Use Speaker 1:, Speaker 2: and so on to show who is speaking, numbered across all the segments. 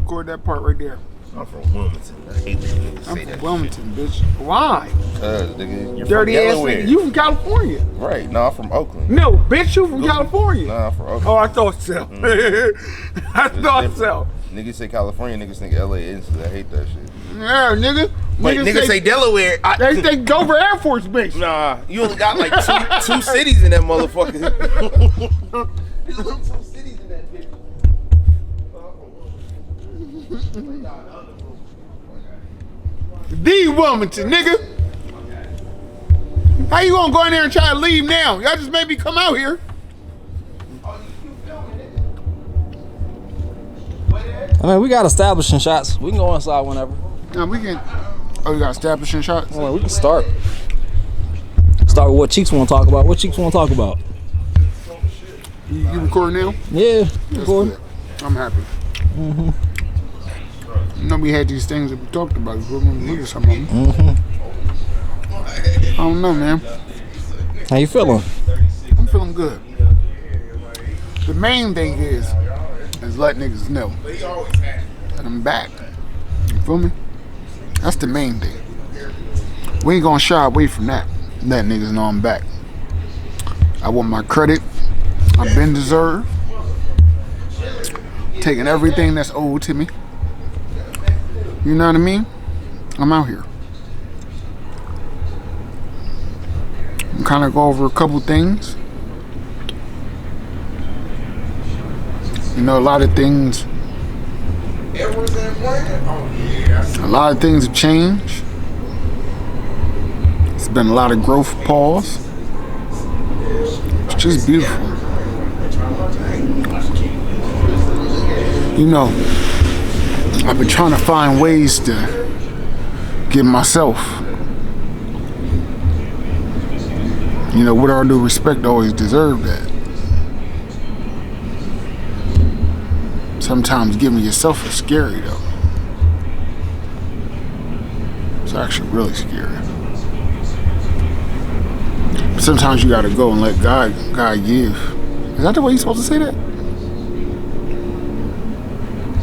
Speaker 1: record that part right there.
Speaker 2: I'm from Wilmington. I hate when niggas say that.
Speaker 1: I'm from Wilmington, bitch. Why?
Speaker 2: Cause nigga, you're
Speaker 1: Dirty
Speaker 2: from
Speaker 1: ass
Speaker 2: Delaware.
Speaker 1: nigga. You from California?
Speaker 2: Right? No, I'm from Oakland.
Speaker 1: No, bitch, you from California?
Speaker 2: Nah, I'm from Oakland.
Speaker 1: Oh, I thought so. I thought so.
Speaker 2: Niggas say California, niggas think LA instantly. I hate that shit.
Speaker 1: Yeah, nigga.
Speaker 2: Wait, niggas say Delaware.
Speaker 1: They think Dover Air Force Base.
Speaker 2: Nah, you only got like two cities in that motherfucker. There's only 2 cities in that bitch.
Speaker 1: The Wilmington, nigga. How you gonna go in there and try to leave now? Y'all just made me come out here.
Speaker 3: I mean, we got establishing shots. We can go inside whenever.
Speaker 1: Now we can. Oh, you got establishing shots?
Speaker 3: Well, we can start. Start with what Cheeks want to talk about. What Cheeks want to talk about?
Speaker 1: You recording now?
Speaker 3: Yeah,
Speaker 1: That's
Speaker 3: recording.
Speaker 1: good. I'm happy. You know we had these things that we talked about. We're gonna look at some of them. I don't know, man.
Speaker 3: How you feeling?
Speaker 1: I'm feeling good. The main thing is let niggas know that I'm back. You feel me? That's the main thing. We ain't gonna shy away from that. Let niggas know I'm back. I want my credit. I've been deserved. Taking everything that's owed to me. You know what I mean? I'm out here. I'm kind of go over a couple things. You know, a lot of things have changed. It's been a lot of growth, pause. It's just beautiful. You know, I've been trying to find ways to give myself, you know, with all due respect, I always deserve that. Sometimes giving yourself is scary though. It's actually really scary. But sometimes you gotta go and let God give. Is that the way you're supposed to say that?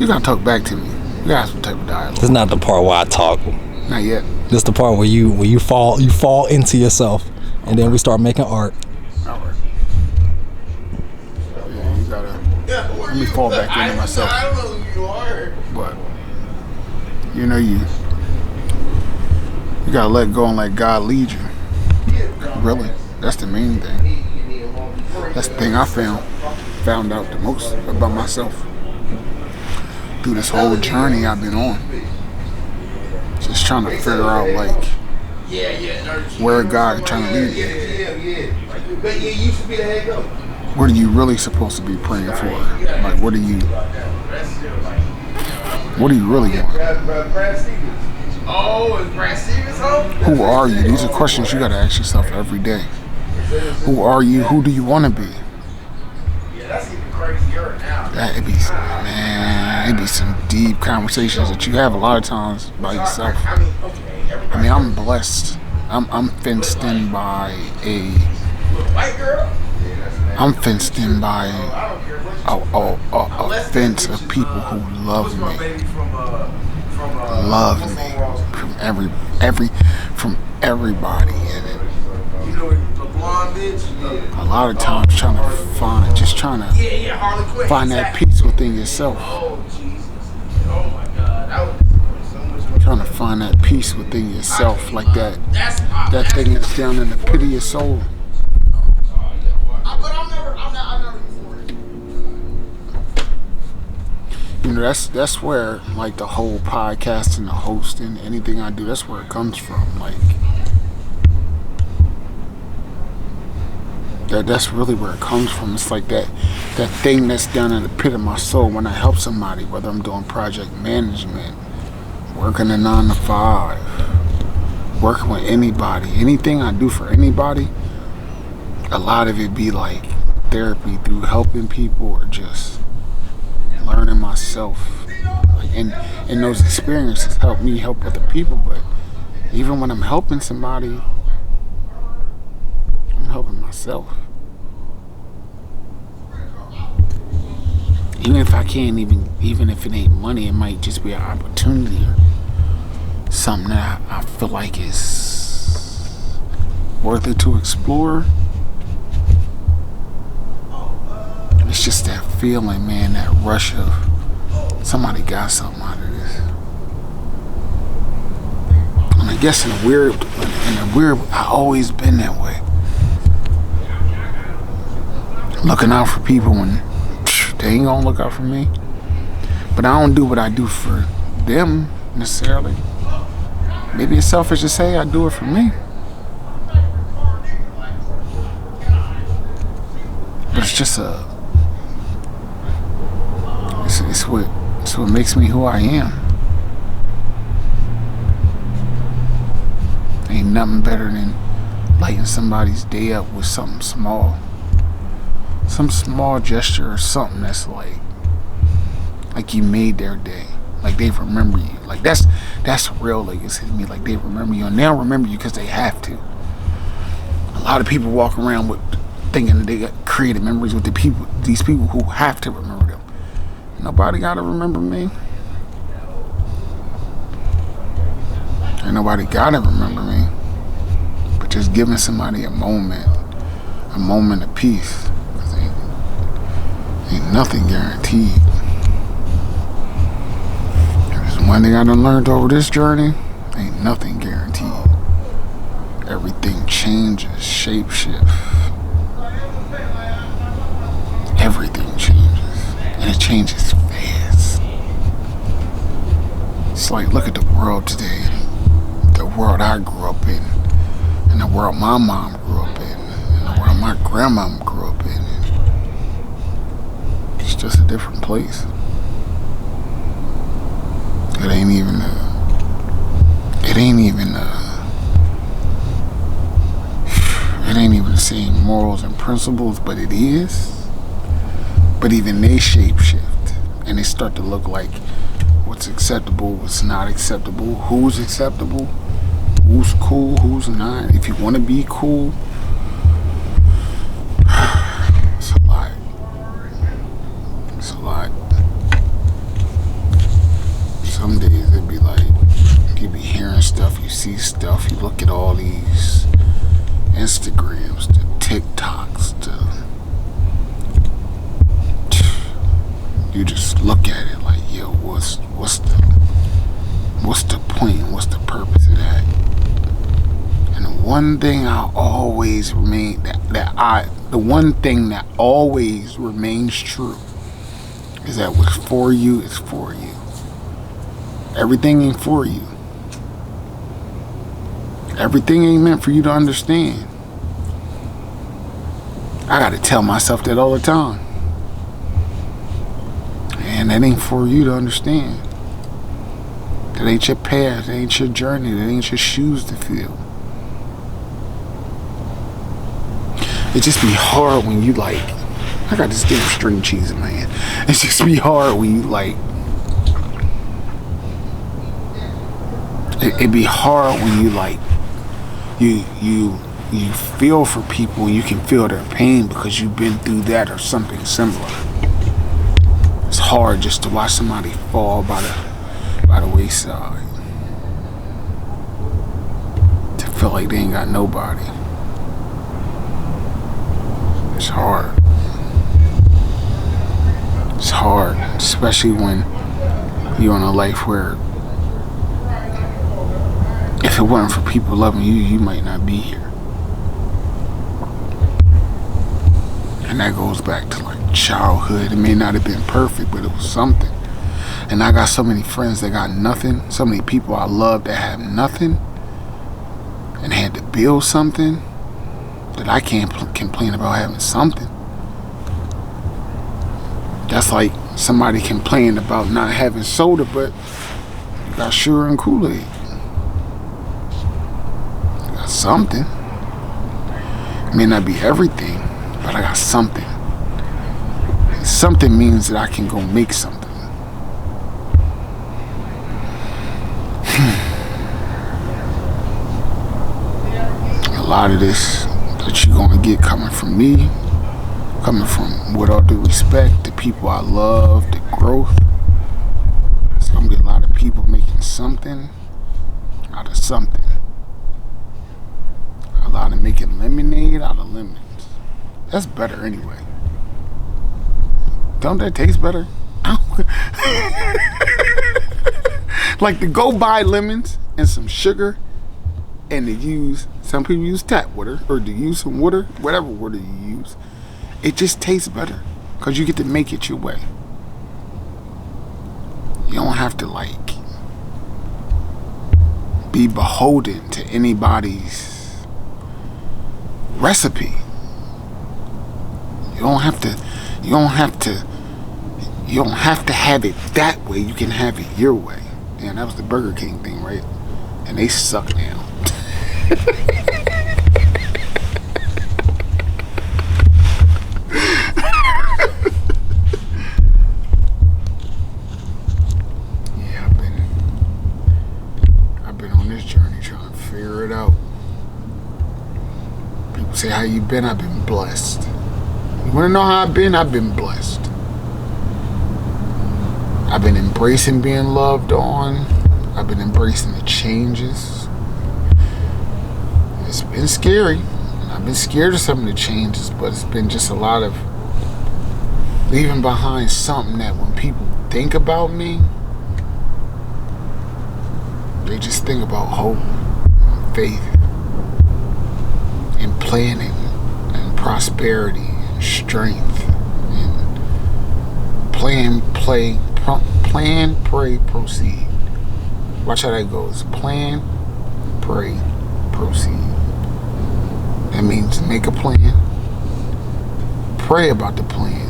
Speaker 1: You gotta talk back to me. You gotta have some type of dialogue.
Speaker 3: It's not the part where I talk.
Speaker 1: Not yet.
Speaker 3: This the part where you fall into yourself, and then we start making art.
Speaker 1: All right. Yeah, you gotta let me fall back into myself.
Speaker 2: I don't know who you are.
Speaker 1: But you know you gotta let go and let God lead you. Really, that's the main thing. That's the thing I found out the most about myself through this whole journey I've been on. Just trying to figure out like where God is trying to lead me. What are you really supposed to be praying for? Like what do you really want? Who are you? These are questions you gotta ask yourself every day. Who are you? Who do you want to be? It'd be some deep conversations that you have a lot of times by yourself. I mean, I'm blessed. I'm fenced in by a fence of people who love me from everybody, and a lot of times trying to find that peace within yourself. Trying to find that peace within yourself, like that thing that's down in the pit of your soul. You know, that's where like the whole podcast and the hosting, anything I do, that's where it comes from. Like that's really where it comes from. It's like that thing that's down in the pit of my soul when I help somebody, whether I'm doing project management, working a 9 to 5, working with anybody, anything I do for anybody, a lot of it be like therapy through helping people or just learning myself. Like, and those experiences help me help other people, but even when I'm helping somebody, I'm helping myself. Even if I can't even if it ain't money, it might just be an opportunity or something that I feel like is worth it to explore. It's just that feeling, man, that rush of somebody got something out of this. And I guess in a weird, I always been that way. Looking out for people when they ain't gonna look out for me. But I don't do what I do for them necessarily. Maybe it's selfish to say I do it for me. But it's just it's what makes me who I am. Ain't nothing better than lighting somebody's day up with something small. Some small gesture or something that's like you made their day. Like they remember you. Like that's real legacy to me. Like they remember you, and they don't remember you because they have to. A lot of people walk around with thinking that they got creative memories with these people who have to remember them. Nobody gotta remember me. Ain't nobody gotta remember me. But just giving somebody a moment of peace. Ain't nothing guaranteed. There's one thing I done learned over this journey. Ain't nothing guaranteed. Everything changes, shape shift. Everything changes. And it changes fast. It's like, look at the world today. The world I grew up in. And the world my mom grew up in. And the world my grandma grew up in. It's just a different place. It ain't even the same morals and principles, but it is. But even they shape shift, and they start to look like what's acceptable, what's not acceptable, who's acceptable, who's cool, who's not. If you want to be cool, it's a lot. It's a lot. Some days it'd be like you be hearing stuff, you see stuff, you look at all these Instagrams, the TikToks, you just look at it like, yo, what's the point? What's the purpose of that? And the one thing I always remain the one thing that always remains true is that what's for you is for you. Everything ain't for you. Everything ain't meant for you to understand. I gotta tell myself that all the time. And that ain't for you to understand. That ain't your path, that ain't your journey, that ain't your shoes to fill. It just be hard when you like, I got this damn string cheese in my hand. It just be hard when you like, it'd be hard when you like, you feel for people and you can feel their pain because you've been through that or something similar. It's hard just to watch somebody fall by the wayside. To feel like they ain't got nobody. It's hard. It's hard, especially when you're in a life where if it wasn't for people loving you, you might not be here. And that goes back to like childhood. It may not have been perfect, but it was something. And I got so many friends that got nothing. So many people I love that have nothing and had to build something that I can't complain about having something. That's like somebody complaining about not having soda, but you got sugar and Kool-Aid. You got something. It may not be everything, but I got something. And something means that I can go make something. A lot of this that you're gonna get coming from me, Coming from, with all due respect, the people I love, the growth. It's gonna be a lot of people making something out of something. A lot of making lemonade out of lemons. That's better anyway. Don't that taste better? Like to go buy lemons and some sugar and to use, some people use tap water or to use some water, whatever water you use. It just tastes better because you get to make it your way. You don't have to like be beholden to anybody's recipe. You don't have to have it that way. You can have it your way. And that was the Burger King thing, right? And they suck now. Yeah, I've been on this journey trying to figure it out. People say, how you been? I've been blessed. You wanna know how I've been? I've been blessed. I've been embracing being loved on. I've been embracing the changes. It's been scary. I've been scared of some of the changes, but it's been just a lot of leaving behind something that when people think about me, they just think about hope, faith, and planning, and prosperity, and strength, and plan, pray, proceed. Watch how that goes. Plan, pray, proceed. That means make a plan, pray about the plan,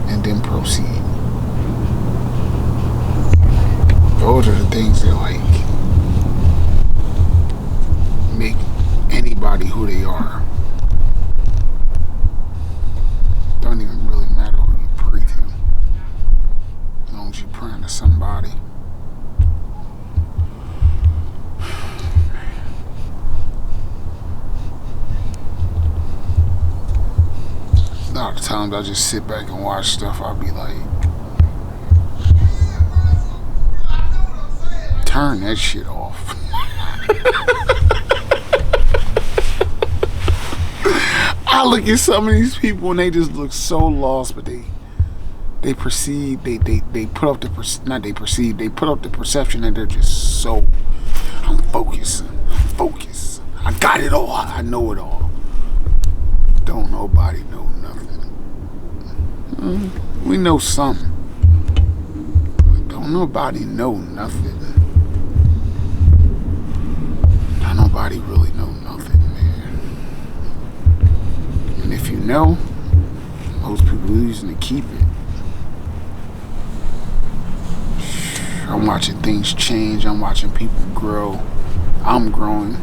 Speaker 1: and then proceed. Those are the things that like make anybody who they are. Don't even really matter who you pray to. As long as you're praying to somebody. A lot of times I just sit back and watch stuff. I'll be like, turn that shit off. I look at some of these people and they just look so lost, but they perceive, they put up the they put up the perception that they're just so, I'm focused. I got it all. I know it all. Don't nobody know nothing. We know something. But don't nobody know nothing. Don't nobody really know nothing, man. And if you know, most people are using to keep it. I'm watching things change. I'm watching people grow. I'm growing.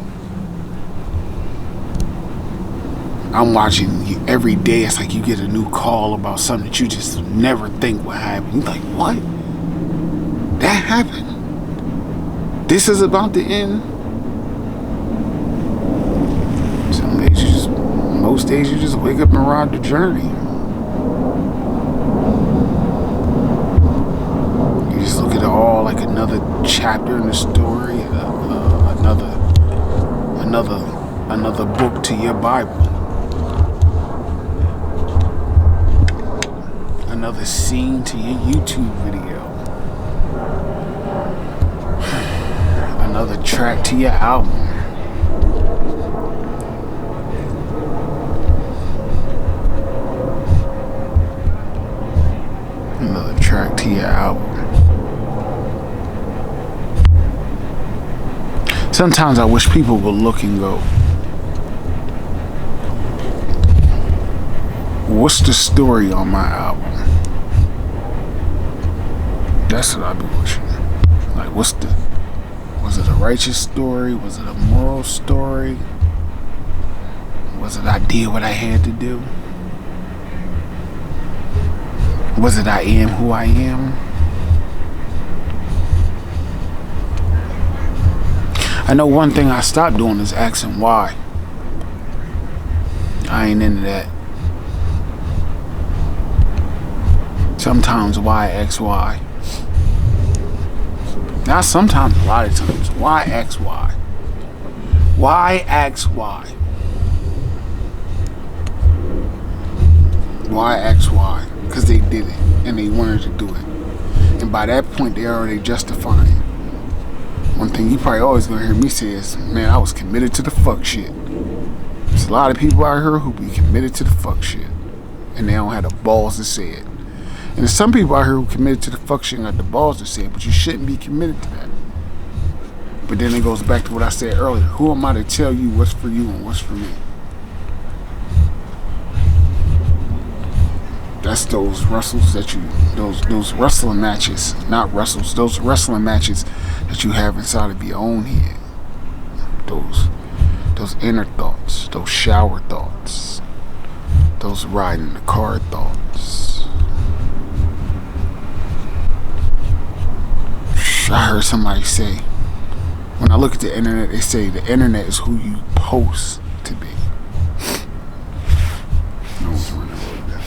Speaker 1: I'm watching you every day. It's like you get a new call about something that you just never think would happen. You're like, what? That happened? This is about to end? Some days most days you just wake up and ride the journey. You just look at it all like another chapter in the story, another book to your Bible. Another scene to your YouTube video. Another track to your album. Another track to your album. Sometimes I wish people would look and go, what's the story on my album? That's what I be wishing. Like, was it a righteous story? Was it a moral story? Was it I did what I had to do? Was it I am who I am? I know one thing I stopped doing is asking why. I ain't into that. Sometimes why X, Y. Not sometimes, a lot of times. Why X, Y? Why X, Y? Why X, Y? Because they did it and they wanted to do it. And by that point, they're already justifying. One thing you probably always gonna hear me say is, man, I was committed to the fuck shit. There's a lot of people out here who be committed to the fuck shit. And they don't have the balls to say it. And there's some people out here who committed to the fuck shit and got the balls to say it, but you shouldn't be committed to that. But then it goes back to what I said earlier. Who am I to tell you what's for you and what's for me? That's those wrestles that you, those wrestling matches, not wrestles, those wrestling matches that you have inside of your own head. Those inner thoughts, those shower thoughts, those riding the car thoughts. I heard somebody say, when I look at the internet, they say the internet is who you post to be. No one's running over that.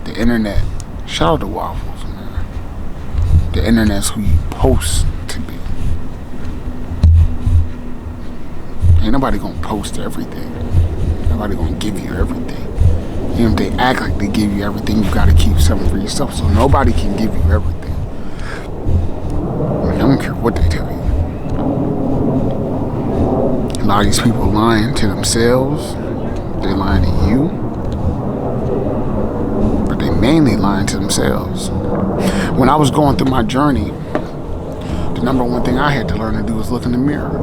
Speaker 1: The internet, shout out to Waffles, man. The internet is who you post to be. Ain't nobody gonna post everything. Nobody gonna give you everything. Even if they act like they give you everything, you gotta keep something for yourself. So nobody can give you everything. I don't care what they tell you. A lot of these people lying to themselves. They're lying to you. But they mainly lying to themselves. When I was going through my journey, the number one thing I had to learn to do was look in the mirror.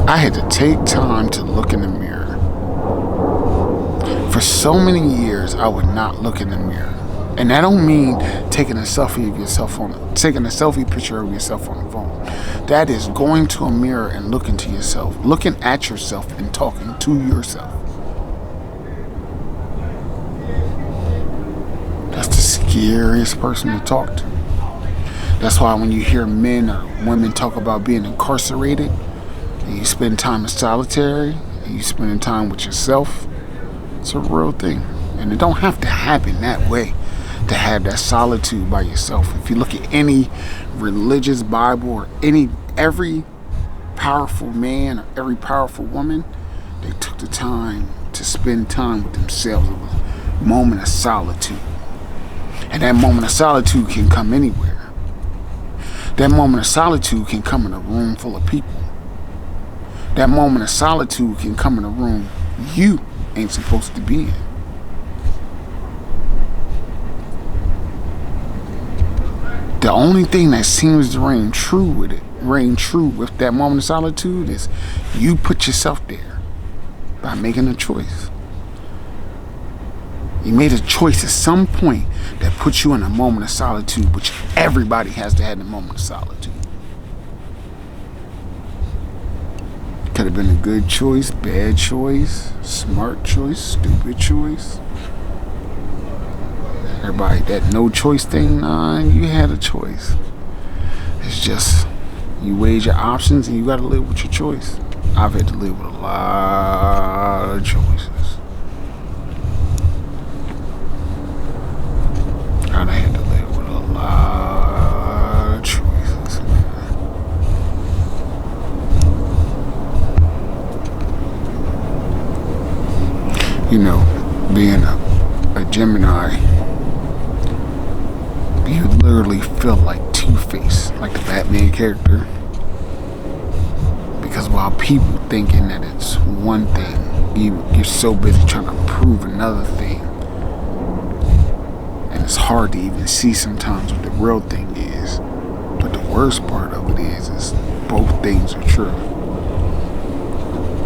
Speaker 1: I had to take time to look in the mirror. For so many years, I would not look in the mirror. And that don't mean taking a selfie picture of yourself on the phone. That is going to a mirror and looking to yourself, looking at yourself and talking to yourself. That's the scariest person to talk to. That's why when you hear men or women talk about being incarcerated, and you spend time in solitary, and you spend time with yourself, it's a real thing. And it don't have to happen that way to have that solitude by yourself. If you look at any religious Bible or every powerful man or every powerful woman, they took the time to spend time with themselves. It was a moment of solitude. And that moment of solitude can come anywhere. That moment of solitude can come in a room full of people. That moment of solitude can come in a room you ain't supposed to be in. The only thing that seems to ring true with that moment of solitude is you put yourself there by making a choice. You made a choice at some point that puts you in a moment of solitude, which everybody has to have a moment of solitude. Could have been a good choice, bad choice, smart choice, stupid choice. Everybody, that no choice thing, nah, you had a choice. It's just, you weighed your options and you gotta live with your choice. I've had to live with a lot of choices. I had to live with a lot of choices, man. You know, being a Gemini, you literally feel like Two-Face, like the Batman character. Because while people thinking that it's one thing, you're so busy trying to prove another thing. And it's hard to even see sometimes what the real thing is. But the worst part of it is both things are true.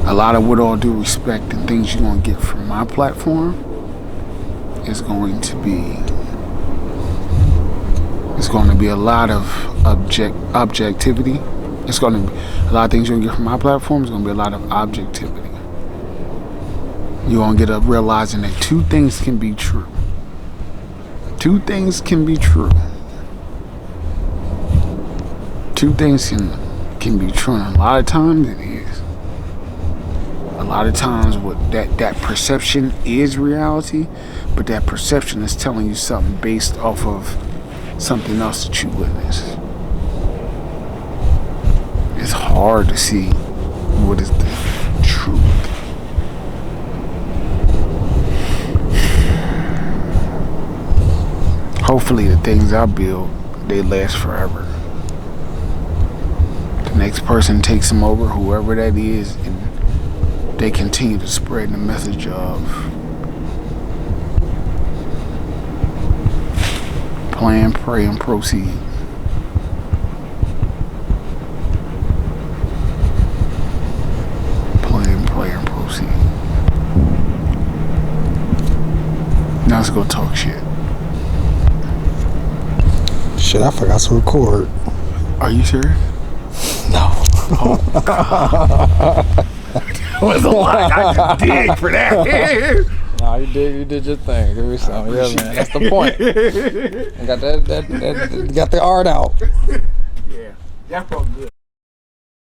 Speaker 1: A lot of, with all due respect, and things you're going to get from my platform is going to be a lot of objectivity. It's going to be a lot of things you're going to get from my platform. It's going to be a lot of objectivity. You're going to get up realizing that two things can be true. Two things can be true. Two things can be true, and a lot of times it is. A lot of times what that perception is reality, but that perception is telling you something based off of something else that you witnessed. It's hard to see what is the truth. Hopefully the things I build, they last forever. The next person takes them over, whoever that is, and they continue to spread the message of plan, pray, and proceed. Plan, pray, and proceed. Now let's go talk shit.
Speaker 3: Shit, I forgot to record.
Speaker 1: Are you serious?
Speaker 3: No.
Speaker 1: Oh, God. That was a lot. I just dig for that.
Speaker 3: No, you did your thing, dude. So, yeah, man, that's the point. I got that got the art out.
Speaker 1: Yeah, that's what